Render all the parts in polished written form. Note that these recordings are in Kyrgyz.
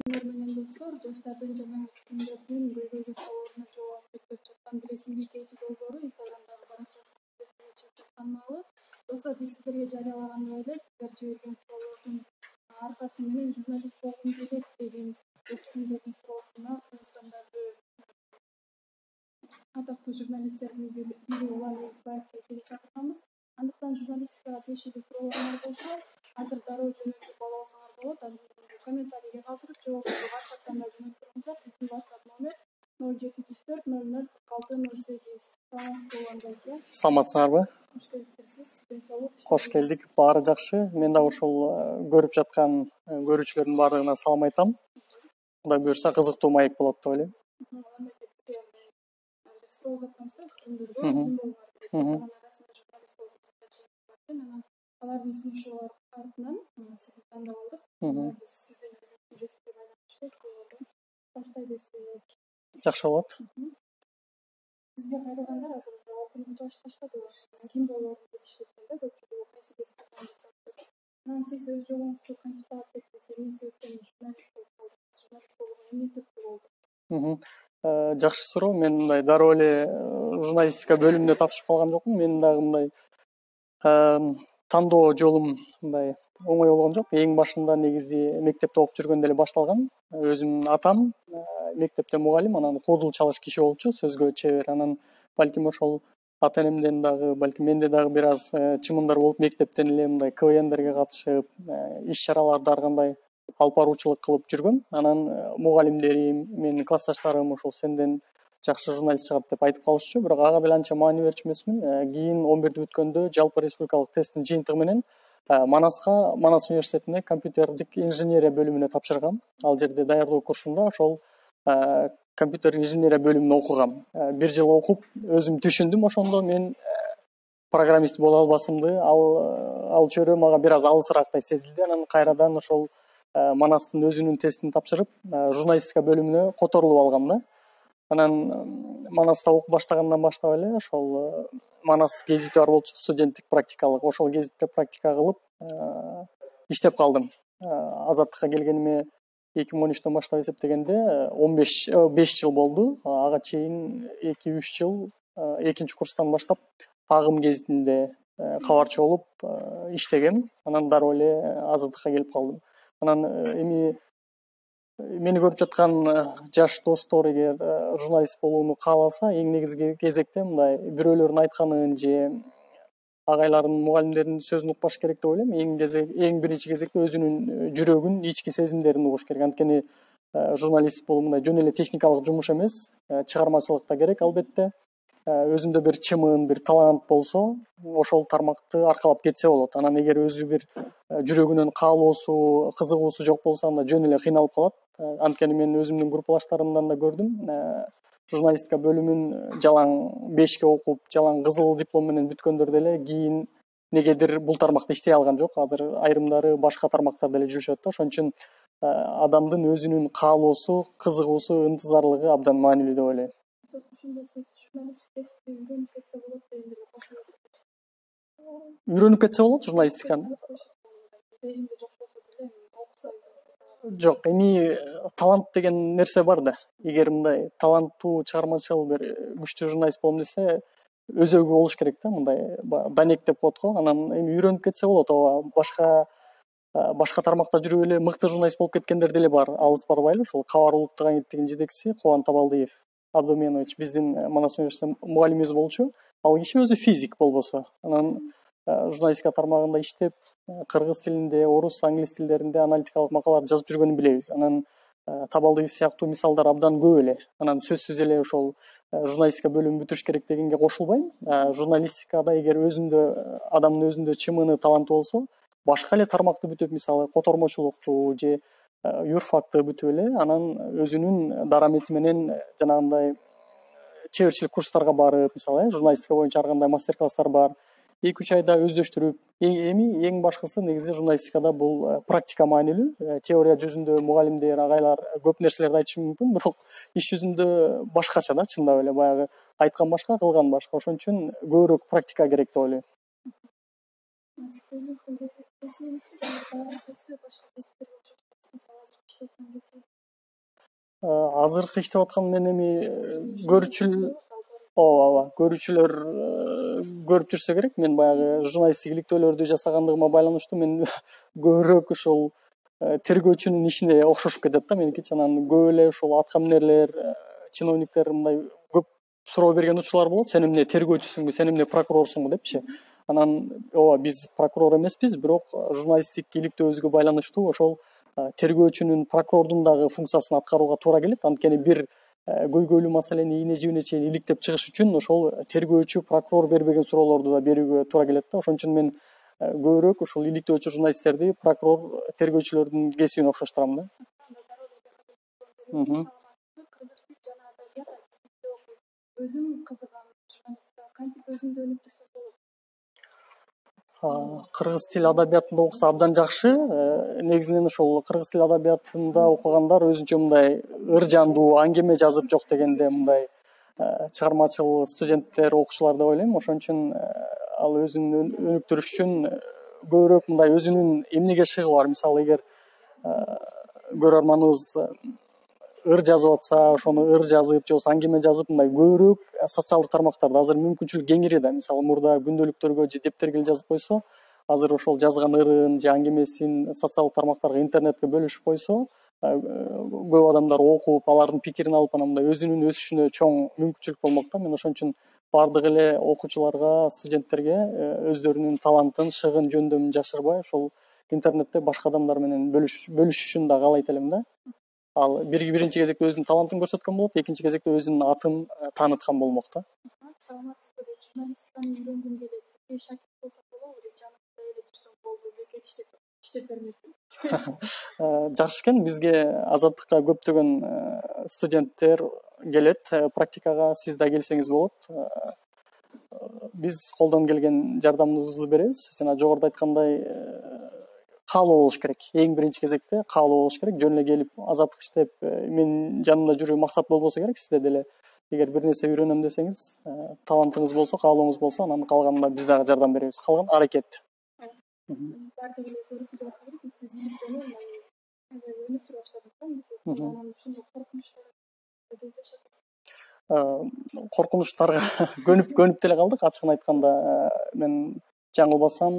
менен достор, жаштардын жана өспүрүмдөрдүн көйгөйлүү суроолоруна жооп берип жаткан Билесиңби KG долбоору Инстаграмдагы баракчасында таанымал. Достор, биз сиздерге жарыялагандай эле сиздер жиберген суроолордун аркасы менен журналист болгум келет деген өспүрүмдөрдүн суроосуна Кыргызстандагы атактуу журналисттердин бири Улан Эгизбаевди эфирге чакыртабыз. Андыктан журналистикага тиешелүү суроолоруңар болсо, азыр дароо жөнөтүп ала алсаңар болот. Комментарийге калтырып жообуңузду WhatsApp'тан да жөнөттүрүңүздөр. Биздин WhatsApp номер 0704 00 08. Саламатсыз болгондойт, э? Саламатсыңарбы? Кош келипсиз. Ден соолук. Кош келдик. Баары жакшы. Мен дагы ушул көрүп жаткан көрүүчүлөрдүн баардыгына салам айтам. Кудай буюрса кызыктуу маек болот деп ойлойм. Суроо узатабыз да өспүрүмдөргө. Арасында журналист болуп анан алардын сунуштары артынан сизди тандап алдык. Биз сиздин өзүңүздүн кесипке байланыштуу суроолорду баштай берсек жакшы болот. Бизге кайрылгандар азыр уже алтын башташкады. Ким болоорун билишпейт да, көпчүлүгү кайсы кесипти тандаса. Анан сиз өз жолуңузду кантип таап кеттиңиз? Эмне себептен журналист болуп калдыңыз? Журналист болууга эмне түрткү болду? Жакшы суроо. Мен мындай дароо эле журналистика бөлүмүнө тапшырып калган жокмун. Менин дагы мындай тандоо жолум мындай оңой болгон жок. Эң башында негизи мектепте окуп жүргөндө эле башталган. Өзүмдүн атам мектепте мугалим, анан кодул чалыш киши болчу, сөзгө чебер. Анан балким ошол ата энемден дагы, балким менде дагы бир аз чымындар болуп, мектептен эле мындай КВНдерге катышып, иш чараларды ар кандай алып баруучулук кылып жүргөм. Анан мугалимдерим, менин классташтарым ошол сенден жакшы журналист чыгат деп айтып калышчу, бирок ага деле анча маани берчү эмесмин. Кийин 11-ти бүткөндө жалпы республикалык тесттин жыйынтыгы менен Манас университетине компьютердик инженерия бөлүмүнө тапшыргам. Ал жерде даярдоо курсунда ошол компьютер инженерия бөлүмүнө окугам. Бир жыл окуп, өзүм түшүндүм ошондо мен программист боло албасымды. Ал чөйрө мага бир аз алысыраактай сезилди. Анан кайрадан ошол Манастын өзүнүн тестин тапшырып, журналистика бөлүмүнө которулуп алгам да. Анан Манаста окуп баштагандан баштап эле ошол Манас гезити бар болчу, студенттик практикалык. Ошол гезитте практика кылып иштеп калдым. Азаттыкка келгениме 2013-төн баштап эсептегенде 5 жыл болду. Ага чейин 2-3 жыл экинчи курстан баштап Агым гезитинде кабарчы болуп иштегем. Анан дароо эле Азаттыкка келип калдым. Анан мени көрүп жаткан жаш достор эгер журналист болууну кааласа, эң негизги кезекте мындай бирөөлөрдүн айтканын же агайлардын, мугалимдердин сөзүн укпаш керек деп ойлойм. Эң биринчи кезекте өзүнүн жүрөгүн, ички сезимдерин угуш керек. Анткени журналист болуу мындай жөн эле техникалык жумуш эмес, чыгармачылык да керек албетте. Өзүндө бир чымын, бир талант болсо, ошол тармакты аркалап кетсе болот. Анан эгер өзү бир жүрөгүнөн каалоосу, кызыгуусу жок болсо, анда жөн эле кыйналып калат. Анткени мен өзүмдүн группалаштарымдан да көрдүм. Журналистика бөлүмүн жалаң 5ке окуп, жалаң кызыл диплом менен бүткөндөр деле кийин негедир бул тармакта иштей алган жок. Азыр айрымдары башка тармактарда эле жүрүшөт да. Ошон үчүн адамдын өзүнүн каалоосу, кызыгуусу, ынтызарлыгы абдан маанилүү деп ойлойм. Ошондо сиз журналист кесипти үйрөнүп кетсе болот дегендей кошулат. Үйрөнүп кетсе болот журналистиканы. Жок, эми талант деген нерсе бар да. Эгер мындай таланттуу, чыгармачыл, бир күчтүү журналист болом десе, өзөгү болуш керек да, мындай данек деп коет го. Анан эми үйрөнүп кетсе болот. Башка тармакта жүрүп эле мыкты журналист болуп кеткендер деле бар. Алыс барбайлы. Ошол Кабар улуттук агенттигинин жетекчиси Кубан Табалдиев Абдоменович биздин Манас университетинин мугалимибиз болчу. Ал киши өзү физик болбосо. Анан журналистика тармагында иштеп, кыргыз тилинде, орус, англис тилдеринде аналитикалык макалалар жазып жүргөнүн билебиз. Анан Табалдиев сыяктуу мисалдар абдан көп эле. Анан сөзсүз эле ошол журналистика бөлүмүн бүтүрүш керек дегенге кошулбайм. Журналистикада эгер адамдын өзүндө чымыны, таланты болсо, башка эле тармакты бүтүп, мисалы котормочулукту же юрфакты бүтүп эле, анан өзүнүн дарамети менен жанагындай чеберчилик курстарга барып, мисалы, журналистика боюнча ар кандай мастер-класстар бар. 2-3 айда өздөштүрүп, эң башкысы негизи журналистикада бул практика маанилүү. Теория жүзүндө мугалимдер, агайлар көп нерселерди айтышы мүмкүн, бирок иш жүзүндө башкача да, чындап эле баягы айткан башка, кылган башка. Ошон үчүн көбүрөөк практика керек деп ойлойм. азыркы иштеп аткан мен эми ооба көрүүчүлөр көрүп жүрсө керек. Мен баягы журналисттик иликтөөлөрдү жасагандыгыма байланыштуу мен көбүрөөк ушул тергөөчүнүн ишине окшошуп кетет да меники. Анан көп эле ушул аткаминерлер, чиновниктер мындай көп суроо берген учурлар болот. Сен эмне тергөөчүсүңбү, сен эмне прокурорсуңбу депчи. Анан ооба биз прокурор эмеспиз, бирок журналисттик иликтөөбүзгө байланыштуу ошол тергөөчүнүн, прокурордун дагы функциясын аткарууга туура келет. Анткени бир көйгөйлүү маселени ийне жибине чейин иликтеп чыгыш үчүн ошол тергөөчү, прокурор бербеген суроолорду да берүүгө туура келет да. Ошон үчүн мен көбүрөөк ушул иликтөөчү журналисттерди прокурор, тергөөчүлөрдүн кесибине окшоштурам да. Өзүм кызыгам журналистика, кантип өзүмдү өнүктүрсөм болот? Кыргыз тил адабиятында окуса абдан жакшы. Негизинен ошол кыргыз тил адабиятында окугандар өзүнчө мындай ыр жандуу аңгеме жазып жок дегенде мындай чыгармачыл студенттер, окуучулар деп ойлойм. Ошон үчүн ал өзүн өнүктүрүш үчүн көбүрөөк мындай өзүнүн эмнеге шыгы бар. Мисалы эгер көрөрманыбыз ыр жазып атса, ошону ыр жазып же болбосо аңгеме жазып мындай көбүрөөк социалдык тармактарда азыр мүмкүнчүлүк кеңири да. Мисалы мурда күндөлүктөргө же дептерге жазып койсо, азыр ошол жазган ырын же аңгемесин социалдык тармактарга, интернетке бөлүшүп койсо, көп адамдар окуп, алардын пикирин алып, анан мындай өзүнүн өсүшүнө чоң мүмкүнчүлүк болмок да. Мен ошон үчүн баардык эле окуучуларга, студенттерге өздөрүнүн талантын, шыгын, жөндөмүн жашырбай, ошол интернетте башка адамдар менен бөлүшүшүн да каалайт элем да. Ал биринчи кезекте өзүнүн талантын көрсөткөн болот, экинчи кезекте өзүнүн атын тааныткан болмок да. Саламатсызбы, журналистиканы үйрөнгүм келет. Сизге шакирт болсом болобу же жанагындай эле жүрсөм болду, бекер иштеп бермекпи? Жакшы экен. Бизге Азаттыкка көптөгөн студенттер келет практикага. Сиз да келсеңиз болот. Биз колдон келген жардамыбызды беребиз. Жана жогоруда айткандай каалоо болуш керек. Эң биринчи кезекте каалоо болуш керек. Жөн эле келип азаттык иштеп, мен жанымда жүрүү максат болбосо керек. Сизде деле эгер бир нерсе үйрөнөм десеңиз, талантыңыз болсо, каалооңуз болсо, анан калганына биз дагы жардам беребиз. Калган аракет. Баардык эле көрүп жатса керек, сиз иликтөөнү өнүктүрө баштадыңыз да. Анан ушундай коркунучтар кездешет. Коркунучтарга көнүп деле калдык. Ачыгын айтканда, мен жаңылбасам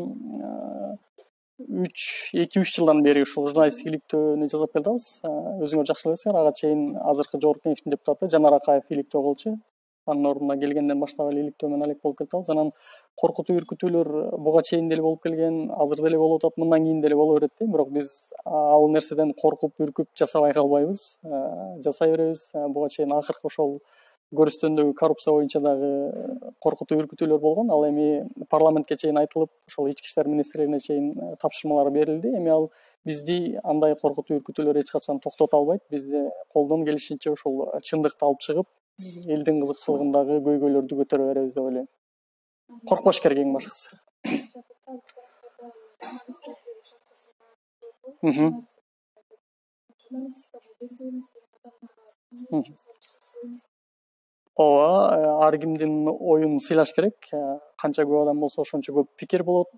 2-3 жылдан бери ушул журналисттик иликтөөнү жасап келатабыз. Өзүңөр жакшы билесиңер, ага чейин азыркы жогорку кеңештин депутаты Жанар Акаев иликтөө кылчу. Анын ордуна келгенден баштап эле иликтөө менен алек болуп келатабыз. Анан коркутуу, үркүтүүлөр буга чейин деле болуп келген, азыр деле болуп атат, мындан кийин деле боло берет дейм. Бирок биз ал нерседен коркуп, үркүп жасабай калбайбыз. Жасай беребиз. Буга чейин акыркы ошол Көрүстөндөгү коррупция боюнча дагы коркутуу, үркүтүүлөр болгон. Ал эми парламентке чейин айтылып, ошол ички иштер министрлигине чейин тапшырмалар берилди. Эми ал бизди андай коркутуу, үркүтүүлөр эч качан токтото албайт. Бизди колдон келишинче ошол чындыкты алып чыгып, элдин кызыкчылыгындагы көйгөйлөрдү көтөрө беребиз деп ойлойм. Коркпош керек эң башкысы. Ооба, ар кимдин оюн сыйлаш керек. Канча көп адам болсо, ошончо көп пикир болот.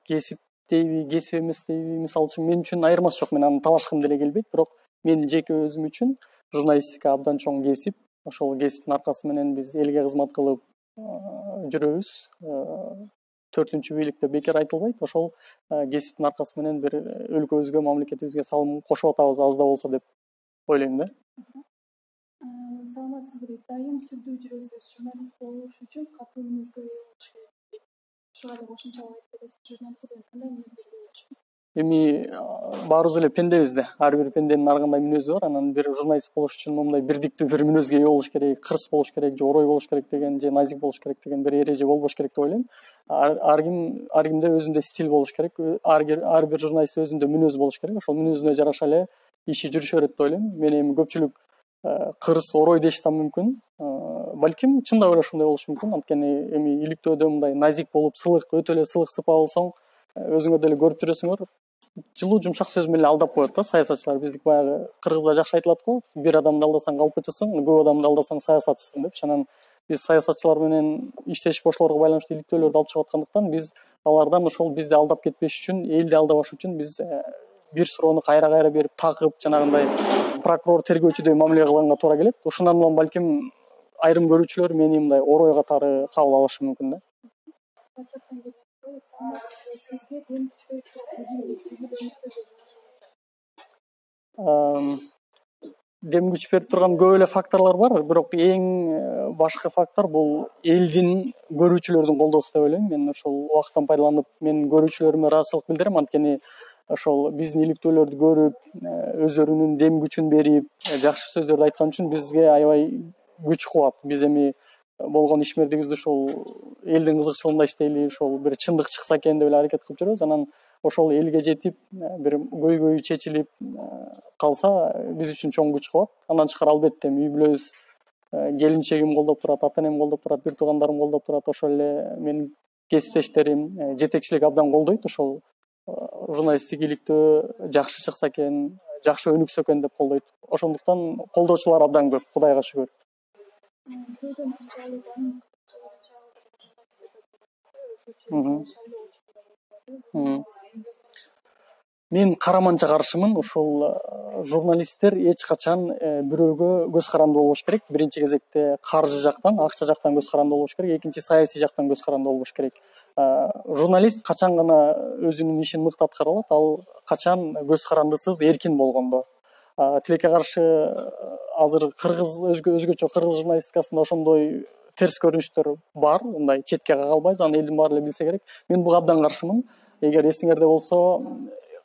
Кесип дейби, кесип эмес дейби. Мисалы үчүн мен үчүн айырмасы жок. Мен аны талашкым деле келбейт, бирок мен жеке өзүм үчүн журналистика абдан чоң кесип. Ошол кесиптин аркасы менен биз элге кызмат кылып жүрөбүз. 4-үнчү бийликте бекер айтылбайт. Ошол кесиптин аркасы менен бир өлкөбүзгө, мамлекетибизге салым кошуп атабыз, аз да болсо деп ойлойм да. Саламатсызбы, дайым сүрдүү жүрөсүз. Журналист болуш үчүн катуу мүнөзгө ээ болуш керек. Ушуга да кошумчалап айтып бересиз. Журналисттер кандай мүнөздөргө ээ болуш керек? Эми баарыбыз эле пендебиз да. Ар бир пенденин ар кандай мүнөзү бар. Анан бир журналист болуш үчүн момундай бирдиктүү бир мүнөзгө ээ болуш керек, кырс болуш керек, же орой болуш керек деген, же назик болуш керек деген бир эреже болбош керек деп ойлойм. Ар кимде өзүндө стиль болуш керек. Ар бир журналист өзүндө мүнөз болуш керек. Ошол мүнөзүнө жараша эле иши жүрүшө берет деп ойлойм. Мени эми көпчүлүк кырс, орой деши да мүмкүн. Балким чындап эле ошондой болушу мүмкүн. Анткени эми иликтөөдө мындай назик болуп, сылык, өтө эле сылык сыпа болсоң, өзүңөр деле көрүп жүрөсүңөр, жылуу жумшак сөз менен эле алдап коет да саясатчылар. Биздик баягы кыргызда жакшы айтылат го, бир адамды алдасаң калпычысың, көп адамды алдасаң саясатчысың депчи. Анан биз саясатчылар менен иштешип ошолорго байланыштуу иликтөөлөрдү алып чыгып аткандыктан биз алардан ошол бизди алдап кетпеш үчүн, элди алдабаш үчүн биз бир суроону кайра берип, такып, жанагындай прокурор, тергөөчүдөй мамиле кылганга туура келет. Ушундан улам балким айрым көрүүчүлөр мени мындай орой катары кабыл алышы мүмкүн да. Дем күч берип турган көп эле факторлор бар, бирок эң башкы фактор бул элдин, көрүүчүлөрдүн колдоосу деп ойлойм. Мен ошол убакыттан пайдаланып, мен көрүүчүлөрүмө ыраазычылык билдирем. Анткени ошол биздин иликтөөлөрдү көрүп, өздөрүнүн дем күчүн берип, жакшы сөздөрдү айткан үчүн бизге аябай күч кубат. Биз эми болгон ишмердигибизди ошол элдин кызыкчылыгында иштейли, ошол бир чындык чыкса экен деп эле аракет кылып жүрөбүз. Анан ошол элге жетип, бир көйгөй чечилип калса, биз үчүн чоң күч кубат. Андан тышкары албетте үй бүлөбүз, келинчегим колдоп турат, ата энем колдоп турат, бир туугандарым колдоп турат, ошол эле менин кесиптештерим, жетекчилик абдан колдойт. Ошол журналисттик иликтөө жакшы чыкса экен, жакшы өнүксө экен деп колдойт. Ошондуктан колдоочулар абдан көп, Кудайга шүгүр. Мен караманча каршымын. Ошол журналисттер эч качан бирөөгө көз каранды болбош керек. Биринчи кезекте каржы жактан, акча жактан көз каранды болбош керек. Экинчи, саясий жактан көз каранды болбош керек. Журналист качан гана өзүнүн ишин мыкты аткара алат, ал качан көз карандысыз эркин болгондо. Тилекке каршы азыр өзгөчө кыргыз журналистикасында ошондой терс көрүнүштөр бар, мындай четке кагалбайбыз, аны элдин баары эле билсе керек. Мен буга абдан каршымын. Эгер эсиңерде болсо,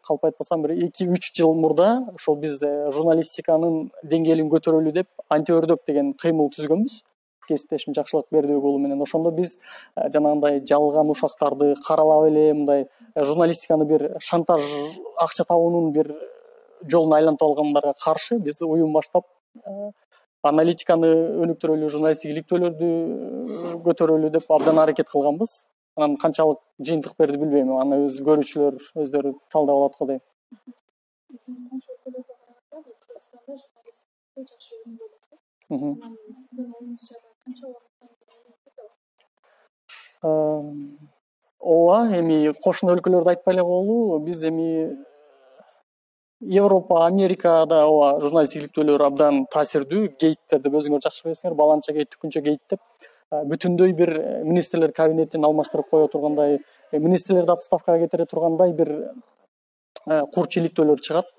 калп айтпасам, бир 2-3 жыл мурда ошол биз журналистиканын деңгээлин көтөрөлү деп антиөрдөк деген кыймыл түзгөнбүз. Кесиптешим Жакшылык Бердибек уулу менен. Ошондо биз жанагындай жалган ушактарды каралап эле, мындай журналистиканы бир шантаж, акча табуунун бир жолун айлантып алгандарга каршы биз уюм баштап, аналитиканы өнүктүрөлү, журналисттик иликтөөлөрдү көтөрөлү деп абдан аракет кылганбыз. Анан канчалык жыйынтык берди билбейм. Аны көрүүчүлөр өздөрү талдап алат го дейм. Ооба, эми кошуна өлкөлөрдү айтпай эле коелу. Биз эми Европа, Америкада ооба журналисттик иликтөөлөр абдан таасирдүү. Гейттер деп өзүңөр жакшы билесиңер, баланча гейт, түкүнчө гейт деп бүтүндөй бир министрлер кабинетин алмаштырып кое тургандай, министрлерди отставкага кетире тургандай бир курч иликтөөлөр чыгат.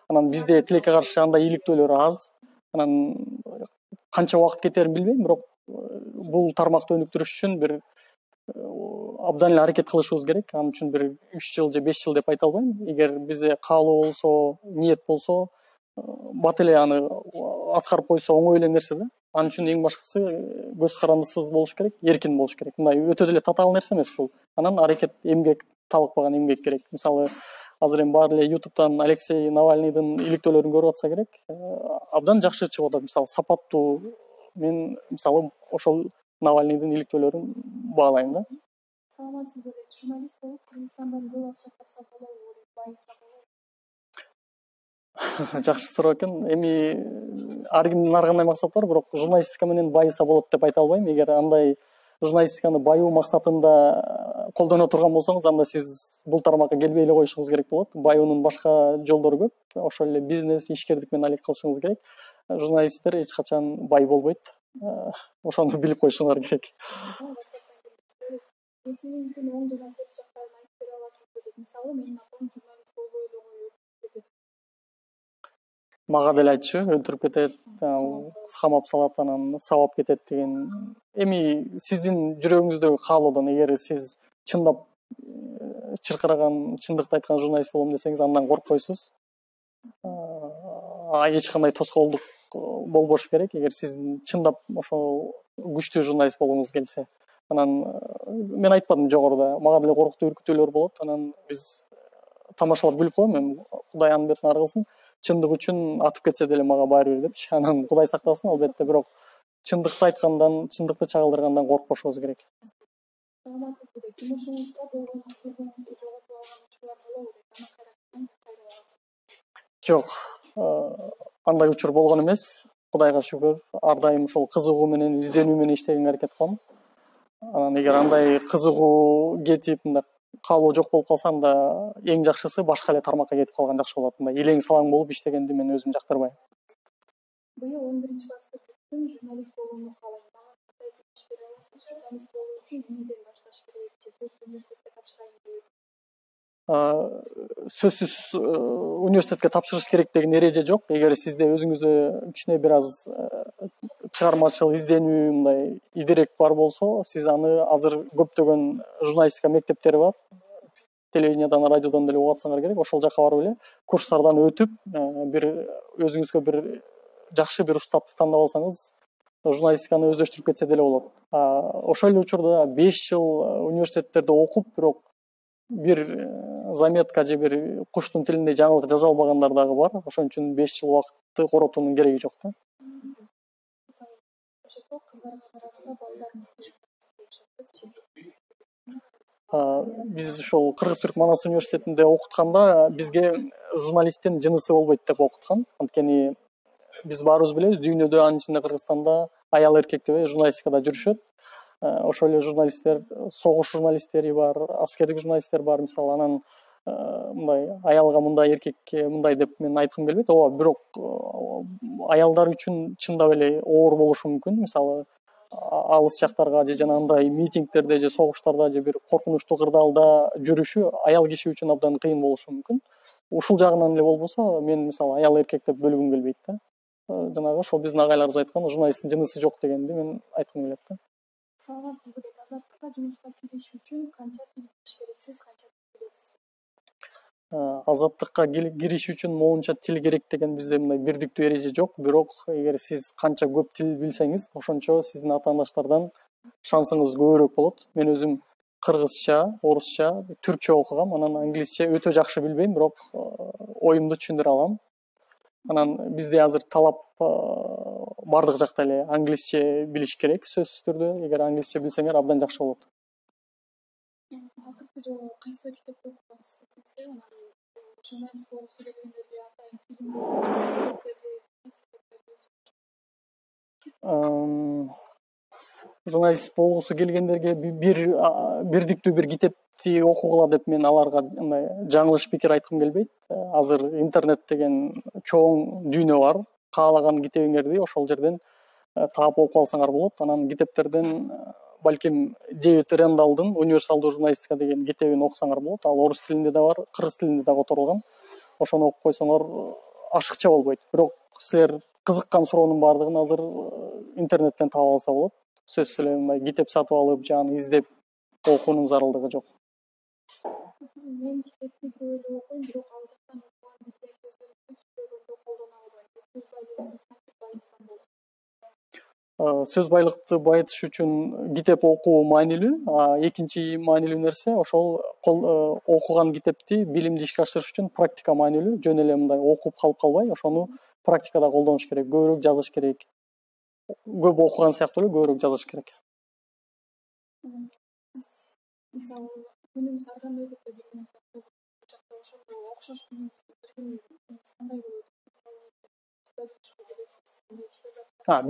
Анан бизде тилекке каршы андай иликтөөлөр аз. Анан канча убакыт кетерин билбейм, бирок бул тармакты өнүктүрүш үчүн бир абдан эле аракет кылышыбыз керек. Ал үчүн бир 3 жыл же 5 жыл деп айта албайм. Эгер бизде каалоо болсо, ниет болсо, бат эле аны аткарып койсо оңой эле нерсе да. Ал үчүн эң башкысы көз карандысыз болуш керек, эркин болуш керек. Мындай өтө деле татаал нерсе эмес бул. Анан аракет, эмгек, талыкпаган эмгек керек. Мисалы, азыр эми баары эле YouTube'дан Алексей Навальныйдын иликтөөлөрүн көрүп атса керек, абдан жакшы чыгып атат. Мисалы, сапаттуу. Мен мисалы ошол Навальныйдын иликтөөлөрүн баалайм да. Саламатсызбы, журналист болуп Кыргызстандан көп акча тапса болобу, байыса болобу? Жакшы суроо экен. Эми ар кимдин ар кандай максаты бар, бирок журналистика менен байыса болот деп айта албайм. Эгер андай журналистиканы байуу максатында колдоно турган болсоңуз, анда сиз бул тармакка келбей эле коюшуңуз керек болот. Баюунун башка жолдору көп. Ошол эле бизнес, ишкердик менен алек кылышыңыз керек. Журналисттер эч качан бай болбойт. Ошону билип коюшуңар керек. Эсиңиздин оң жана терс жактарын айтып бере аласызбы деп. Мисалы, менин апам журналист болбой эле коюп кетет. Мага деле айтчу, өлтүрүп кетет, камап салат, анан сабап кетет деген. Эми сиздин жүрөгүңүздөгү каалоодон, эгер сиз чындап чыркыраган, чындыкты айткан журналист болом десеңиз, андан коркпойсуз. Эч кандай тоскоолдук болбош керек. Эгер сиздин чындап ошол күчтүү журналист болгуңуз келсе. Анан мен айтпадым жогоруда, мага деле коркуттуу үркүтүүлөр болот. Анан биз тамашалап күлүп коем. Эми Кудай анын бетин ары кылсын. Чындык үчүн атып кетсе деле мага баары бир депчи. Анан Кудай сактасын, албетте, бирок чындыкты айткандан, чындыкты чагылдыргандан коркпошубуз керек. Саламатсызбы, жумушуңузда болгон сыргыңызды жоготуп алган учурлар болобу? Аны кантип кайра аласыз? Жок, андай учур болгон эмес. Кудайга шүгүр, ар дайым ошол кызыгуу менен, изденүү менен иштегенге аракет кылам. Анан эгер андай кызыгуу кетип, мындай каалоо жок болуп калса анда эң жакшысы башка эле тармакка кетип калган жакшы болот. Мындай илең салаң болуп иштегенди мен өзүм жактырбайм. Быйыл 11 класста бүттүм, журналист болууну каалайм. Мага кандай кеңеш бере аласыз? Журналист болуу үчүн эмнеден башташ керек? Же университетте тапшырайын деп? Сөзсүз университетке тапшырыш керек деген эреже жок. Эгер сизде өзүңүздө кичине бир аз чыгармачыл изденүү, мындай идерек бар болсо, сиз аны азыр көптөгөн журналистика мектептери бар. Телевидениедан, радиодон деле угуп атсаңар керек. Ошол жака барып эле курстардан өтүп, бир өзүңүзгө бир жакшы бир устатты тандап алсаңыз, журналистиканы өздөштүрүп кетсе деле болот. Ошол эле учурда 5 жыл университеттерде окуп, бирок бир заметка же бир куштун тилинде жаңылык жаза албагандар дагы бар. Ошон үчүн 5 жыл убакытты коротуунун кереги жок да. Мисалы, ошол кыздарга караганда балдардын Биз ошол Кыргыз-Түрк Манас университетинде окутканда бизге журналисттин жынысы болбойт деп окуткан. Анткени биз баарыбыз билебиз, дүйнөдө, анын ичинде Кыргызстанда аял эркек деп журналистикада жүрүшөт. Ошол эле журналисттер, согуш журналисттери бар, аскердик журналисттер бар. Мисалы, анан мындай аялга мындай, эркекке мындай деп мен айткым келбейт. Ооба, бирок аялдар үчүн чындап эле оор болушу мүмкүн. Мисалы, алыс жактарга же жанагындай митингдерде же согуштарда же бир коркунучтуу кырдаалда жүрүшү аял киши үчүн абдан кыйын болушу мүмкүн. Ушул жагынан эле болбосо, мен мисалы аял эркек деп бөлгүм келбейт да. Жанагы ошол биздин агайларыбыз айткан журналисттин жынысы жок дегенди мен айткым келет да. Мисалга сиз билет, азаттыкка жумушка кириш үчүн канча тил билиш керек? Сиз канча тил билесиз? Азаттыкка кириш үчүн моунча тил керек деген бизде мындай бирдиктүү эреже жок. Бирок эгер сиз канча көп тил билсеңиз, ошончо сиздин атаандаштардан шансыңыз көбүрөөк болот. Мен өзүм кыргызча, орусча, түркчө окугам, анан англисче өтө жакшы билбейм, бирок оюмду түшүндүрө алам. Анан бизде азыр талап бардык жакта эле англисче билиш керек, сөзсүз түрдө. Эгер англисче билсеңер абдан жакшы болот. Акыркы жолу кайсы китепти окугансыз? Анан журналист болгусу келгендерге атайын фильм Журналист болгусу келгендерге бирдиктүү бир китепти окугула деп мен аларга мындай жаңылыш пикир айткым келбейт. Азыр интернет деген чоң дүйнө бар. Каалаган китебиңерди ошол жерден таап окуп алсаңар болот. Анан китептерден балким Дэвид Рэндалдын "Универсалдуу журналистика" деген китебин окусаңар болот. Ал орус тилинде да бар, кыргыз тилинде да которулган. Ошону окуп койсоңор ашыкча болбойт. Бирок силер кызыккан суроонун баардыгын азыр интернеттен таап алса болот. Сөзсүз эле мындай китеп сатып алып, же аны издеп окуунун зарылдыгы жок. Мен китепти көп эле окуйм, бирок ал жактан окуган сөздөрдү сүйлөгөндө колдоно албайм. Сөз байлыгын кантип байытсам болот? Сөз байлыкты байытыш үчүн китеп окуу маанилүү. Экинчи маанилүү нерсе ошол окуган китепти билимди ишке ашырыш үчүн практика маанилүү. Жөн эле мындай окуп калып калбай, ошону практикада колдонуш керек, көбүрөөк жазыш керек. Көп окуган сыяктуу эле көбүрөөк жазыш керек. Мисалы, күнүңүз ар кандай өтөт деп билмесем, ошондо окшош күнүңүз кандай болот?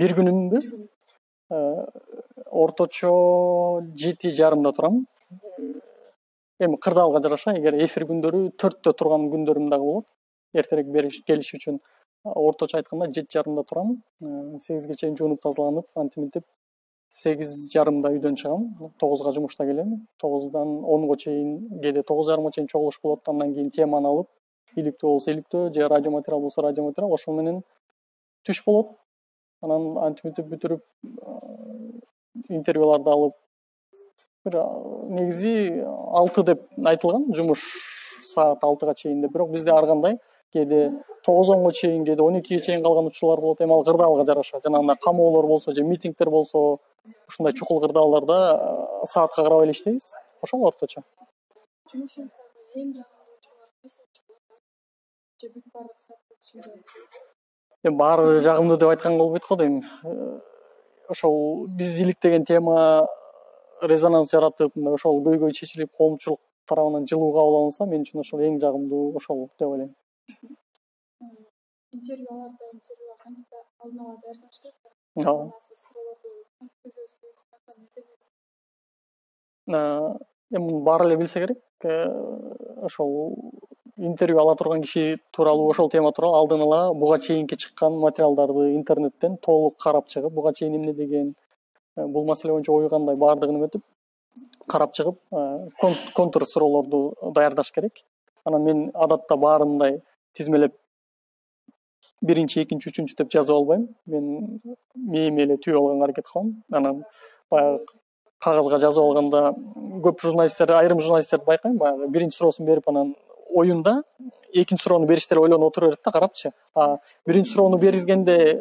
Бир күнүмбү? Орточо 7:30 турам. Эми кырдаалга жараша, эгер эфир күндөрү 4-тө турган күндөрүм дагы болот. Эртерээк келиш үчүн орточо айтканда 7:30 турам. 8ге чейин жуунуп тазаланып, антип 8:30 үйдөн чыгам. 9га жумушта келем. 9дан 10го чейин, кээде 9:30 чейин чогулуш болот. Андан кийин теманы алып, иликтөө болсо иликтөө, же радио материал болсо радио материал, ошол менен түш болот. Анан антип бүтүрүп интервьюларды алып, бир негизи 6 деп айтылган, жумуш саат 6га чейин деп. Бирок бизде ар кандай, кээде 9-10го чейин, кээде 12ге чейин калган учурлар болот. Эми ал кырдаалга жараша. Жанагындай камоолор болсо же митингдер болсо, ушундай чукул кырдаалдарда саатка карабай эле иштейбиз. Ошол орточо. Жумушуңуздагы эң жагымдуу учурлар кайсы? Же бүт баардык саатыңыз? Эми баары жагымдуу деп айтканга болбойт го дейм. Ошол биз иликтеген тема резонанс жаратып, ошол көйгөй чечилип, коомчулук тарабынан жылуу кабыл алынса, мен үчүн ошол эң жагымдуу ошол деп ойлойм. Интервьюга кантип алдын ала даярданыш керек? Эми муну баары эле билсе керек. Ошол интервью ала турган киши тууралуу, ошол тема тууралуу алдын ала буга чейинки чыккан материалдарды интернеттен толук карап чыгып, буга чейин эмне деген, бул маселе боюнча ою кандай, баардыгын эметип карап чыгып, контур суроолорду даярдаш керек. Анан мен адатта баарындай тизмелеп биринчи, экинчи, үчүнчү деп жазып албайм. Мен мээме эле түйүп алганга аракет кылам. Анан баягы кагазга жазып алганда көп журналисттер, айрым журналисттерди байкайм, баягы биринчи суроосун берип анан оюнда экинчи суроону беришти эле ойлонуп отура берет да карапчы. Биринчи суроону бергизгенде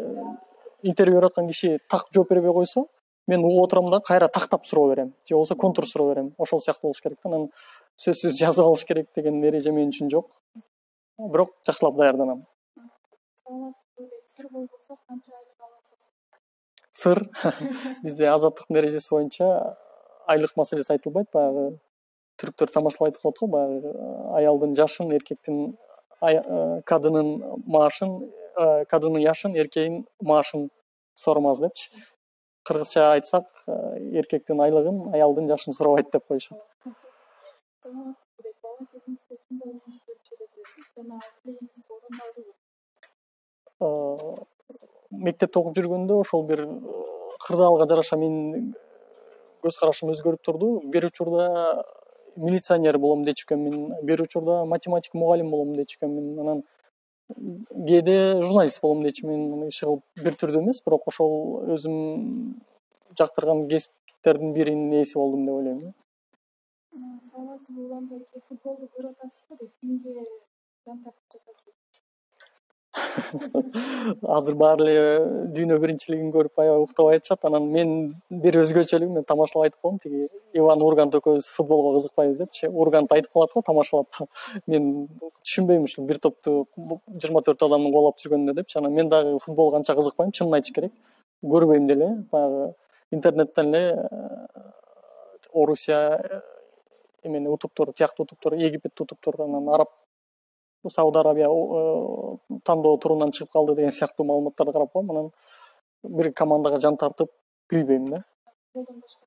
интервью берип аткан киши так жооп бербей койсо, мен угуп отурам да кайра тактап суроо берем же болбосо контур суроо берем. Ошол сыяктуу болуш керек да. Анан сөзсүз жазып алыш керек деген эреже мен үчүн жок. Бирок жакшылап даярданам. Сыр болбосо канча айлык аласыз? Сыр бизде азаттыктын эрежеси боюнча айлык маселеси айтылбайт. Баягы түрктөр тамашалайт болот го, баягы аялдын жашын, эркектин кадынын маашын, кадынын жашын, эркектин маашын соромаз депчи. Кыргызча айтсак, эркектин айлыгын, аялдын жашын сурабайт деп коюшат. Бала кезиңизде кимде болуңузду деп элежек жана тилегиңиз орундалдыбы? Мектепте окуп жүргөндө ошол бир кырдаалга жараша менин көз карашым өзгөрүп турду. Бир учурда милиционер болом дечү экенмин, бир учурда математик мугалим болом дечү экенмин. Анан кээде журналист болом дечүмүн. Иши кылып бир түрдүү эмес, бирок ошол өзүм жактырган кесиптердин биринин ээси болдум деп ойлойм. Саламатсызбы Уланбек? Футболду көрүп атасызбы деп кимге жан тартып жатасыз? Азыр баары эле дүйнө биринчилигин көрүп аябай уктабай атышат. Анан мен бир өзгөчөлүгүм, мен тамашалап айтып коем, тиги Иван Ургант экөөбүз футболго кызыкпайбыз депчи. Ургант айтып калат го тамашалап. Мен түшүнбөйм ушул бир топту 24 адамдын кубалап жүргөнүнө депчи. Анан мен дагы футболго анча кызыкпайм, чынын айтыш керек. Көрбөйм деле. Баягы интернеттен эле Орусия эмени утуп тур, тияктуу утуп тур, Египетти утуп тур, анан Араб Сауд Арабия тандоо турунан чыгып калды деген сыяктуу маалыматтарды карап коем. Анан бир командага жан тартып билбейм да. Футболдон башка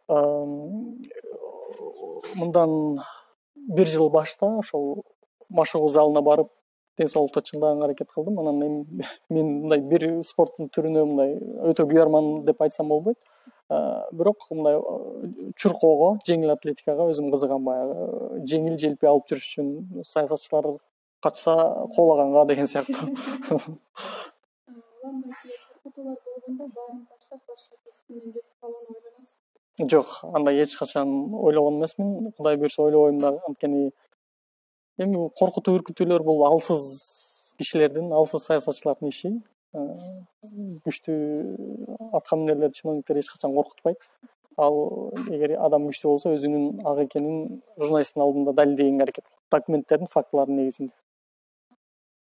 да Мындан бир жыл башта ошол машыгуу залына барып ден соолукту аракет кылдым. Анан мен мындай бир спорттун түрүнө мындай өтө күйөрман деп айтсам болбойт. Бирок мындай чуркоого, жеңил атлетикага өзүм кызыгам. Баягы жеңил желпи алып жүрүш үчүн саясатчылар качса коолаганга деген сыяктуу. Уланбек, коркутуулар болгондо баарын таштап башка кесипти эмгетип калууну ойлоносузбу? Жок, андай эч качан ойлогон эмесмин. Кудай буйрса ойлобойм дагы. Анткени эми коркутуу, үркүтүүлөр бул алсыз кишилердин, алсыз саясатчылардын иши. Күчтүү аткаминерлер, чиновниктер эч качан коркутпайт. Ал эгер адам күчтүү болсо өзүнүн ак экенин журналисттин алдында далилдегенге аракет кылат. Документтердин, фактылардын негизинде.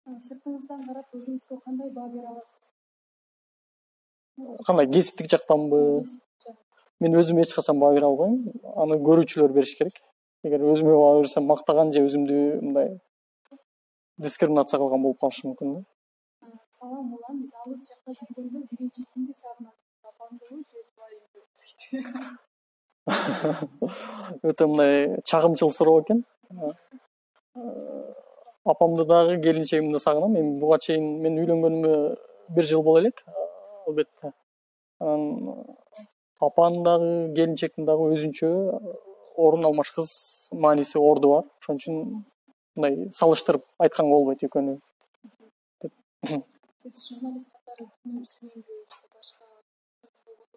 Сыртыңыздан карап өзүңүзгө кандай баа бере аласыз? Кандай кесиптик жактанбы? Мен өзүмө эч качан баа бере албайм. Аны көрүүчүлөр бериш керек. Эгер өзүмө баа берсем мактаган же өзүмдү мындай дискриминация кылган болуп калышы мүмкүн да. Салам Улан, алыс жакта жүргөндө биринчи кимди сагынасыз? Апаңдыбы же жубайыңдыбы? Өтө мындай чагымчыл суроо экен. Апамды дагы, келинчегимди сагынам. Эми буга чейин мен үйлөнгөнүмө бир жыл боло элек, албетте. Анан апанын дагы, келинчектин дагы өзүнчө орун алмаш кыз мааниси, орду бар. Ошон үчүн мындай салыштырып айтканга болбойт экөөнү. Сиз журналист катары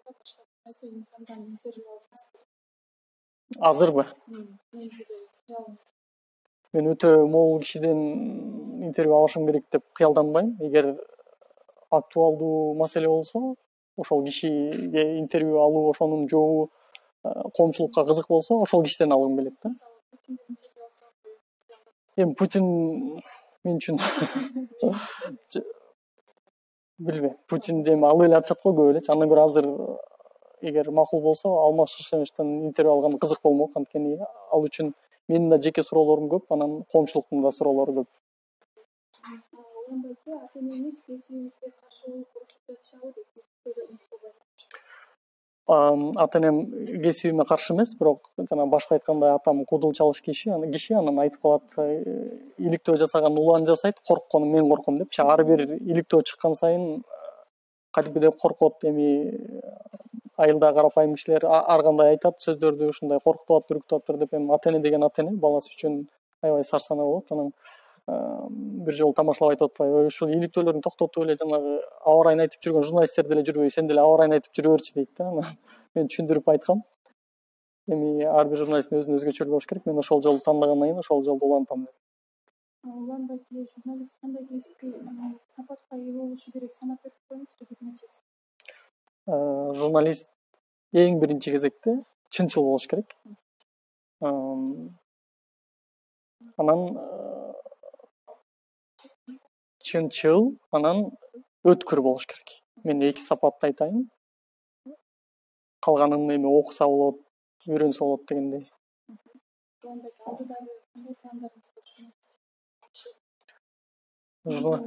башка кайсы инсандан интервью алдыңыз? Азырбы? Мен өтө могул кишиден интервью алышым керек деп кыялданбайм. Эгер актуалдуу маселе болсо, ошол кишиге интервью алуу, ошонун жообу коомчулукка кызык болсо, ошол кишиден алгым келет да. Эми Путин мен үчүн билбейм. Путинди эми алып эле атышат го көп элечи. Андан көрө азыр эгер макул болсо, Алмаз Шаршеновичтен интервью алган кызык болмок. Анткени ал үчүн менин да жеке суроолорум көп, анан коомчулуктун да суроолору көп. Уланбек, ата-энеңиз кесибиңизге каршы болуп урушуп жатышабы деп ата энем кесибиме каршы эмес, бирок жана башта айткандай атам кудул чалыш киши анан айтып калат, иликтөө жасаган улан жасайт, корккону мен корком депчи. Ар бир иликтөө чыккан сайын кадимгидей коркот. Эми айылда карапайым кишилер ар кандай айтат сөздөрдү, ушундай коркутуп атып, үркүтүп атыптыр деп. Эми ата эне деген ата эне баласы үчүн аябай сарсанаа болот. Анан бир жолу тамашалап айтып атпайбы, ушул иликтөөлөрүн токтотуп эле жанагы аба ырайын айтып жүргөн журналисттер деле жүрбөй, сен деле аба ырайын айтып жүрө берчи дейт да. Анан мен түшүндүрүп айткам. Эми ар бир журналисттин өзүнүн өзгөчөлүгү болуш керек. Мен ошол жолду тандагандан кийин ошол жолду улантам деп. Уландагы журналист кандай кесипке сапатка ээ болушу керек санап берип коюңузчу, бир нечеси. Журналист эң биринчи кезекте чынчыл болуш керек. Анан чынчыл, анан өткүр болуш керек. Мен эки сапатты айтайын. Калганын эми окуса болот, үйрөнсө болот дегендей. Уландагы алдыдагы кандай пландарыңыз бар?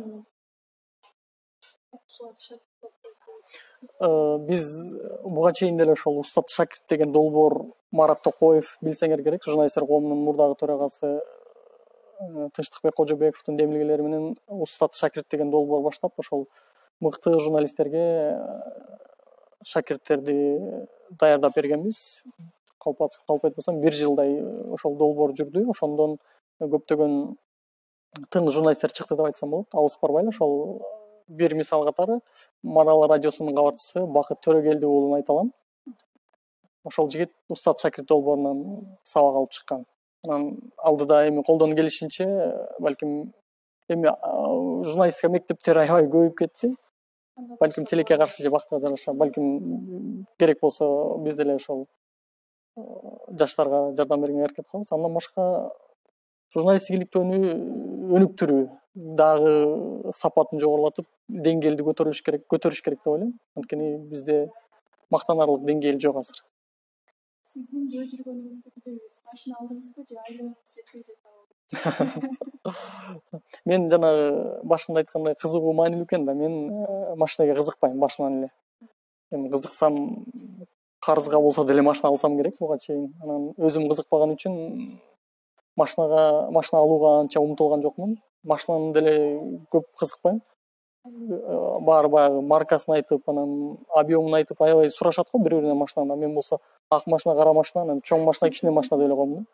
Биз буга чейин деле ошол Устат шакирт деген долбоор, Марат Токоев билсеңер керек, журналисттер коомунун мурдагы төрагасы Тынчтыкбек Кожобековдун демилгелери менен Устат шакирт деген долбоор баштап, ошол мыкты журналисттерге шакирттерди даярдап бергенбиз. Калп айтпасам 1 жылдай ошол долбоор жүрдү. Ошондон көптөгөн тың журналисттер чыкты деп айтсам болот. Алыс барбай эле. Ошол бир мисал катары Марал радиосунун кабарчысы Бакыт Төрөгелди уулун айта алам. Ошол жигит Устат шакирт долбоорунан сабак алып чыккан. Анан алдыда эми колдон келишинче, балким эми журналистика мектептери аябай көбөйүп кетти. Балким тилекке каршы же бактыга жараша, балким керек болсо биз деле ошол жаштарга жардам бергенге аракет кылабыз. Андан башка журналисттик иликтөөнү өнүктүрүү дагы сапатын жогорулатып, деңгээлди көтөрүш керек деп ойлойм. Анткени бизде мактанарлык деңгээл жок азыр. Сиздин жөө жүргөнүңүздү билебиз. Машина алдыңызбы же айлыгыңыз жетпей жатабы? Мен жанагы башында айткандай кызыгуу маанилүү экен да. Мен машинага кызыкпайм башынан эле. Эми кызыксам карызга болсо деле машина алсам керек буга чейин. Анан өзүм кызыкпаган үчүн машина алууга анча умтулган жокмун. Машинаны деле көп кызыкпайм. Баары баягы маркасын айтып, анан объемун айтып аябай сурашат го бири-биринен машинаны. Мен болсо ак машина, кара машина, анан чоң машина, кичине машина деп эле койм да.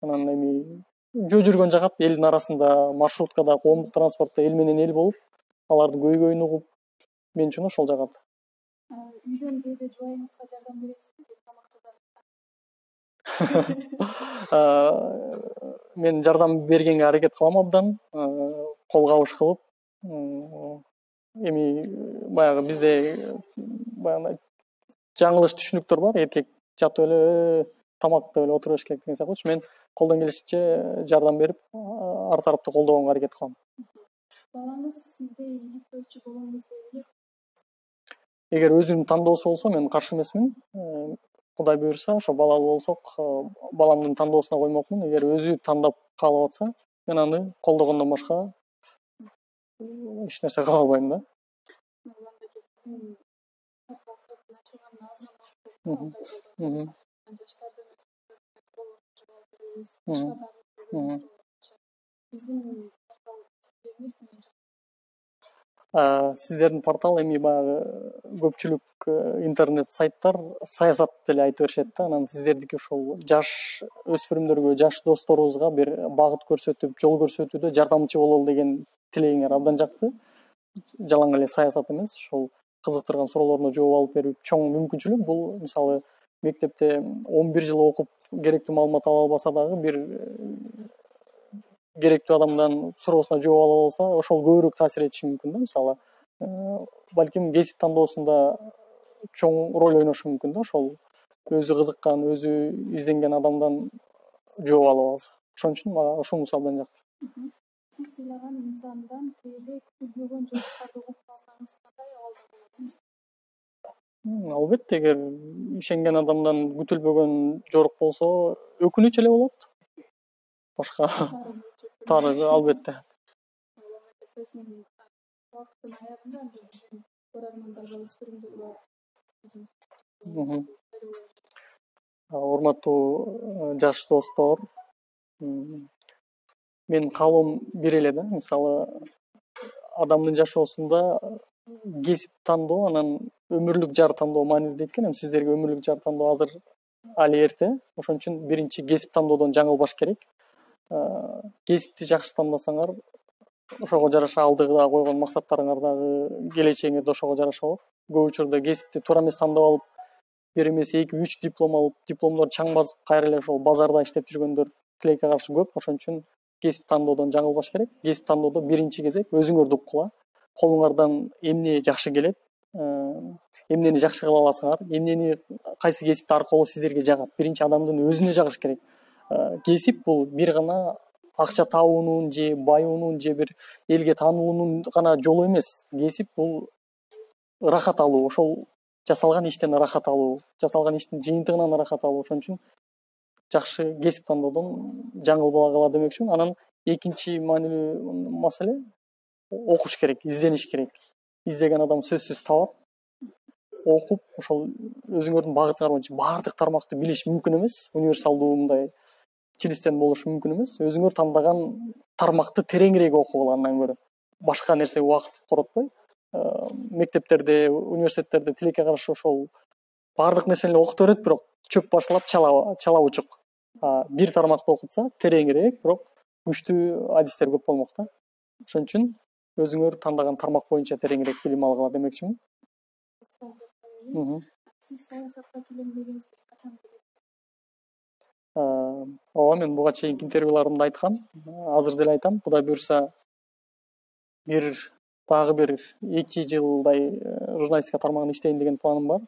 Анан эми жөө жүргөн жагат, элдин арасында, маршруткада, коомдук транспортто эл менен эл болуп, алардын көйгөйүн угуп, мен үчүн ошол жагат. Үйдөн кээде жубайыңызга жардам бересизби? Тамак жасап. Мен жардам бергенге аракет кылам абдан, кол кабыш кылып. Эми баягы бизде баягы жаңылыш түшүнүктөр бар. Эркек жатып эле тамак деп эле отура бериш керек деген сыяктуучу. Мен колдон келишинче жардам берип, ар тарапты колдогонго аракет кылам. Балаңыз сизде иликтөөчү болгонгу эмне? Эгер өзүнүн тандоосу болсо мен каршы эмесмин. Кудай буйрса, ошо балалуу болсок, баламдын тандоосуна коймокмун. Эгер өзү тандап каалап атса, мен аны колдогондон башка эч нерсе кыла албайм да. Сиздердин портал эми баягы көпчүлүк интернет сайттар саясат деле айтып беришет да. Анан сиздердики ушул жаш өспүрүмдөргө, жаш досторубузга бир багыт көрсөтүп, жол көрсөтүүдө жардамчы бололу деген тилегиңер абдан жакты. Жалаң эле саясат эмес, ошол кызыктырган суроолоруна жооп алып берип, чоң мүмкүнчүлүк. Бул мисалы мектепте 11 жыл окуп керектүү маалымат ала албаса дагы бир керектүү адамдан суроосуна жооп ала алса, ошол көбүрөөк таасир этиши мүмкүн да. Мисалы балким кесип тандоосунда чоң роль ойношу мүмкүн да. Ошол өзү кызыккан, өзү изденген адамдан жооп алып алса. Ошон үчүн мага ушунусу абдан жакты. Сиз сыйлаган инсандан кээде күтүлбөгөн жоруктарды угуп калсаңыз кандай абалда болосуз? Албетте, эгер ишенген адамдан күтүлбөгөн жорук болсо, өкүнүч эле болот. Башка тарыгы албетте. Вакыттын аягында көрөрмандарга өспүрүмдөргө урматтуу жаш достор, менин каалоом бир эле да. Мисалы, адамдын жашоосунда кесип тандоо анан өмүрлүк жар тандоо маанилүү дейт экен. Эми сиздерге өмүрлүк жар тандоо азыр али эрте. Ошон үчүн биринчи кесип тандоодон жаңылбаш керек. Кесипти жакшы тандасаңар, ошого жараша алдыга койгон максаттарыңар дагы келечегиңер да ошого жараша болот. Көп учурда кесипти туура эмес тандап алып, бир эмес 2-3 диплом алып, дипломдорду чаң басып, кайра эле ошол базарда иштеп жүргөндөр тилекке каршы көп. Ошон үчүн кесип тандоодон жаңылбаш керек. Кесип тандоодо биринчи кезек өзүңөрдү уккула. Колуңардан эмне жакшы келет, эмнени жакшы кыла аласыңар, эмнени кайсы кесипти аркылуу сиздерге жагат. Биринчи адамдын өзүнө жагыш керек. Кесип бул бир гана акча табуунун же баюунун же бир элге таанылуунун гана жолу эмес. Кесип бул ырахат алуу, ошол жасалган иштен ырахат алуу, жасалган иштин жыйынтыгынан ырахат алуу. Ошон үчүн жакшы кесип тандоодон жаңылбагыла демекчимин. Анан экинчи маанилүү маселе окуш керек, издениш керек. Издеген адам сөзсүз табат. Окуп, ошол өзүңөрдүн багытыңар боюнча баардык тармакты билиш мүмкүн эмес. Универсалдуу мындай чилистен болуш мүмкүн эмес. Өзүңөр тандаган тармакты тереңирээк окугула андан көрө. Башка нерсеге убакыт коротпой, мектептерде, университеттерде тилекке каршы ошол баардык нерсени окута берет, бирок чөп башылап чала учук. Бир тармакты окутса тереңирээк, бирок күчтүү адистер көп болмок да. Ошон үчүн өзүңөр тандаган тармак боюнча тереңирээк билим алгыла демекчимин. Сиз саясатка келем дегенсиз качан билесиз? Ооба, мен буга чейинки интервьюларымда айткам. Азыр деле айтам. Кудай буюрса, дагы бир 2 жылдай журналистика тармагында иштейин деген планым бар.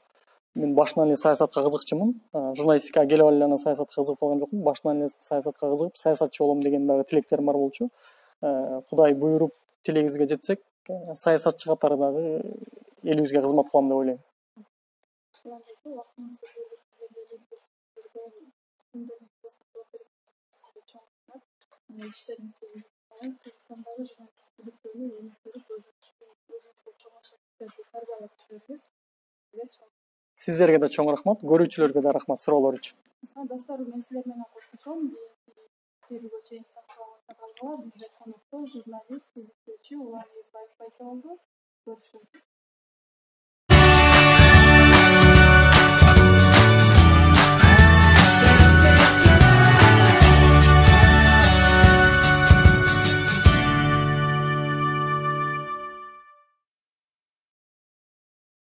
Мен башынан эле саясатка кызыкчумун. Журналистикага келип алып эле анан саясатка кызыгып калган жокмун. Башынан эле саясатка кызыгып, саясатчы болом деген дагы тилектерим бар болчу. Кудай буйруп, тилегибизге жетсек, саясатчы катары дагы элибизге кызмат кылам деп ойлойм. Сиздерге да чоң рахмат, көрүүчүлөргө да рахмат суроолор үчүн. Достор, мен силер менен коштошом. Берүүгө чейин сак саламатта калгыла. Бизде конокто журналист, иликтөөчү Улан Эзбаев байке болду.